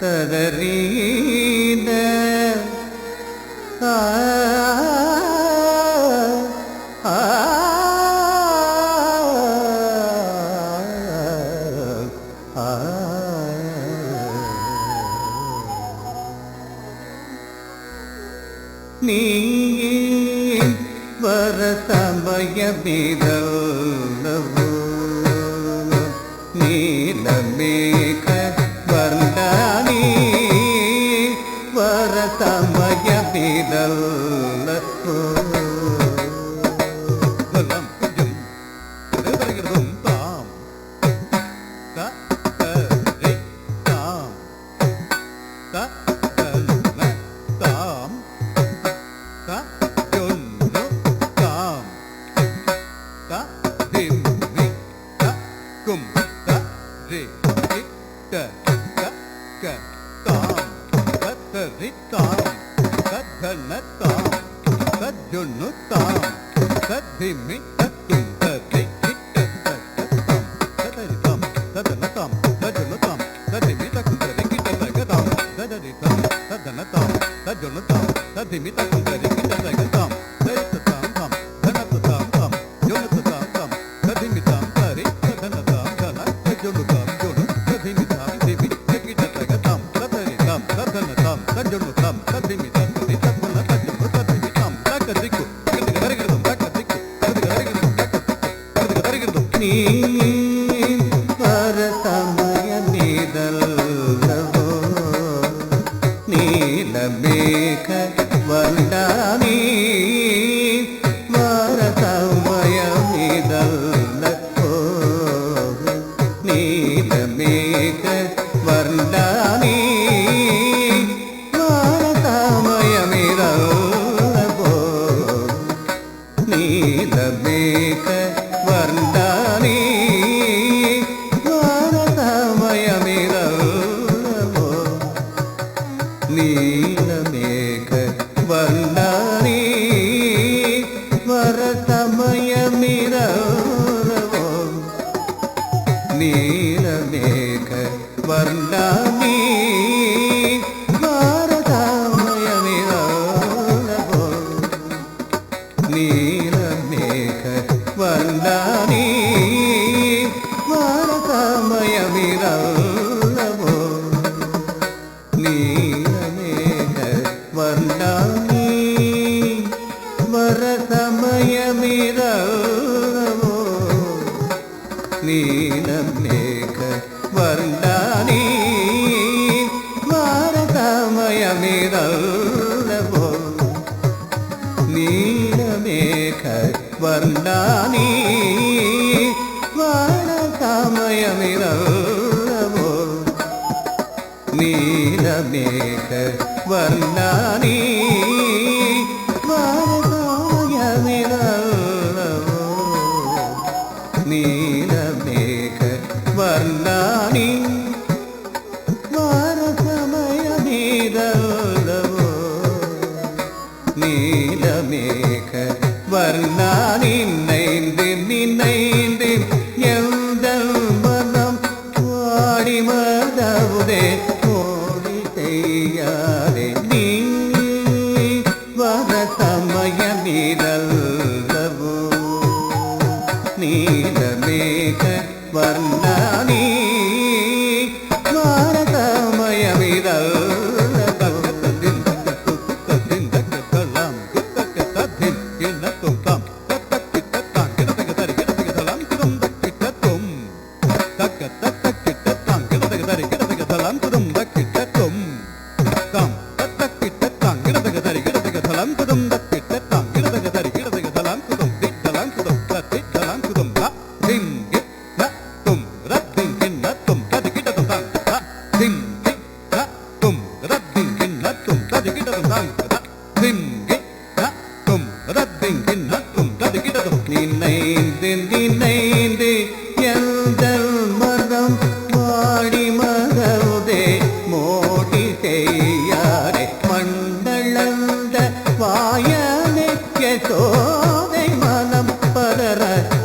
ததறீத ஆ ஆ ஆ நீ வர சமயமிதல்லவோ நீலமேக வர்ணானி வர சமயமிதல்லவோ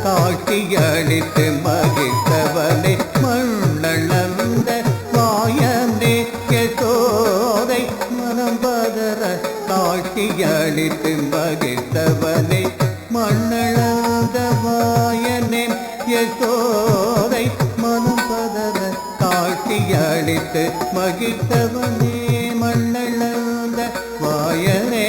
காட்சியளித்து மகிழ்ந்தவனே மண்ணளந்த வாயனே அளித்து மகிழ்ந்தவனே மண்ணளந்த வாயனே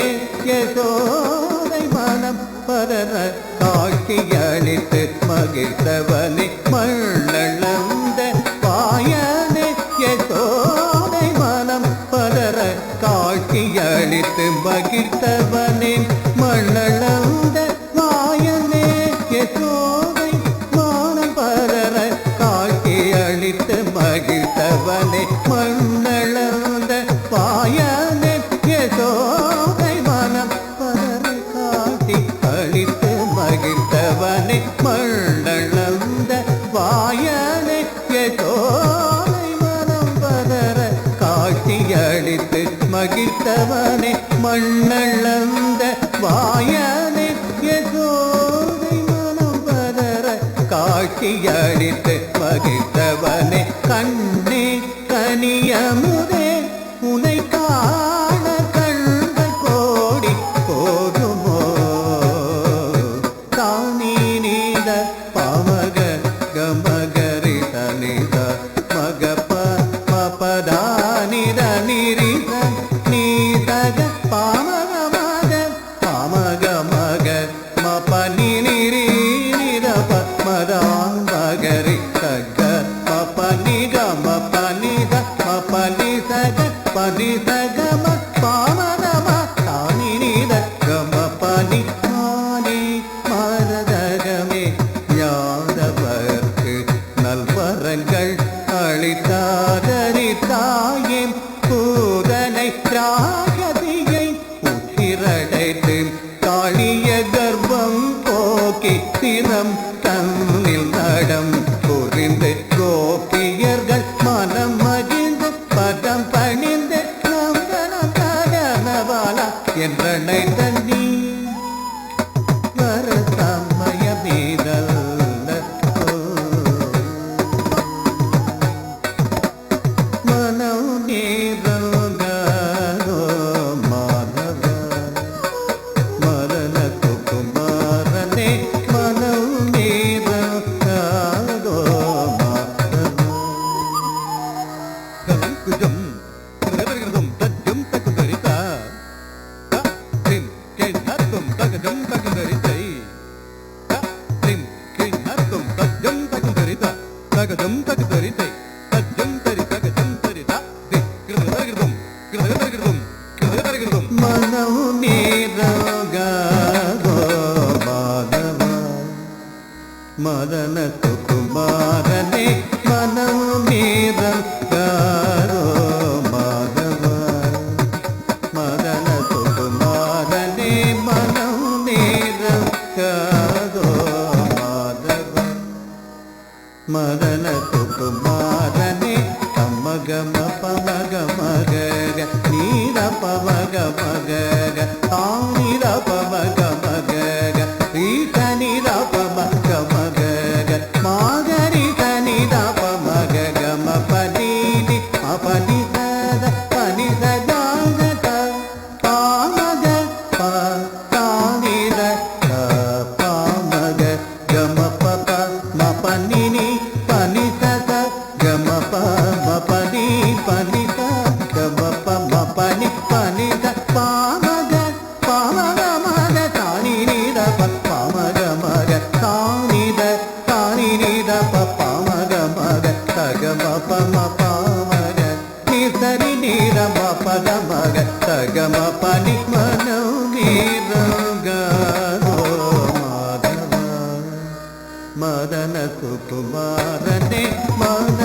யசோதை மனம் பரர காட்சி அளித்து மகிழ்ந்தவனே மண்ணளந்த வாயனே யசோதை மனம் பரர காட்சி அளித்து மகிழ்ந்தவனே மண்ணளந்த வாயனே யசோதை மனம் பரர காட்சி அளித்து மகிழ்ந்தவனே மண்ணளந்த வாயனே யசோதை மனம் பரர காட்சி அளித்து மகிழ்ந்தவனே மண்ணளந்த வாயனே யசோதை மனம் பரர காட்சி அளித்து மகிழ்ந்தவனே மண்ணளந்த வாயனே யசோதை மனம் பரர காட்சி அளித்து மகிழ்ந்தவனே கண்ணே கனியமுதே உனை காண கண்கள் கோடி போதுமோ தானி நீத பமக கமகரி தனித மகப மபதானித நிரித நீதக பாமக மக பாமக மக மபனி நிரி நிரப மதாம் மகரி தக மபனி கம பனித மபனி சக பனி சக ம பாமக ம தானி நீத கம பனி மானி மரதகமே யாதவர்க்கு நல்வரங்கள் அளித்தாதரித்தாயே பூதனை ராகதியை உச்சிரடைத்து காளிய கர்ப்பம் போக்கி தினம் தன்னில் நடம் புரிந்து கோபியர்கள் மனம் மகிழ்ந்து பதம் பணிந்து நந்தனம் தகனவாலா என்றனை தண்ணி வர சமய மீதல்ல மனம் நீரோ மாதவ மரண குமாரனே மனம் நீரோ குஜம் தஜம் தகுந்தரிதா திம் கேநத்தும் தகஜம் தகுந்தரிதை திம் கேநத்தும் தஜம் தகுந்தரிதா தகஜம் தகுந்தரிதை தஜம் தரி தகஜம் தரிதா திம் கிருதகிருதம் கிருதகிருதம் கிருதகிருதம் மனோ நீரகோ மாதவ மதன குமாரனே மனோ நீரகோ மாதவ மதன குமாரனே மனோ நீரகோ மாதவ மதன குமாரனே கமகம பமக மக நீர பமக மக ஆனிர பமக மக ரீத நிர பமக மக மாகரி தனித பமக கம பதீதி அபதி சத பனி சதாங்க பாமக ப தானிர பாமக கம பப மபனினி பனி சத கம ப மபதி பனி ச கம ப மபனி பனி ச பாமக பாமக மக தானி நித ப பாமக மக தானித தானி நித ப பாமக மக தகம ப ம பாமக நிசரி நித ம பத மக தகம பனி மனோ நீரகோ மாதவ மதன சுகுமாரனே மன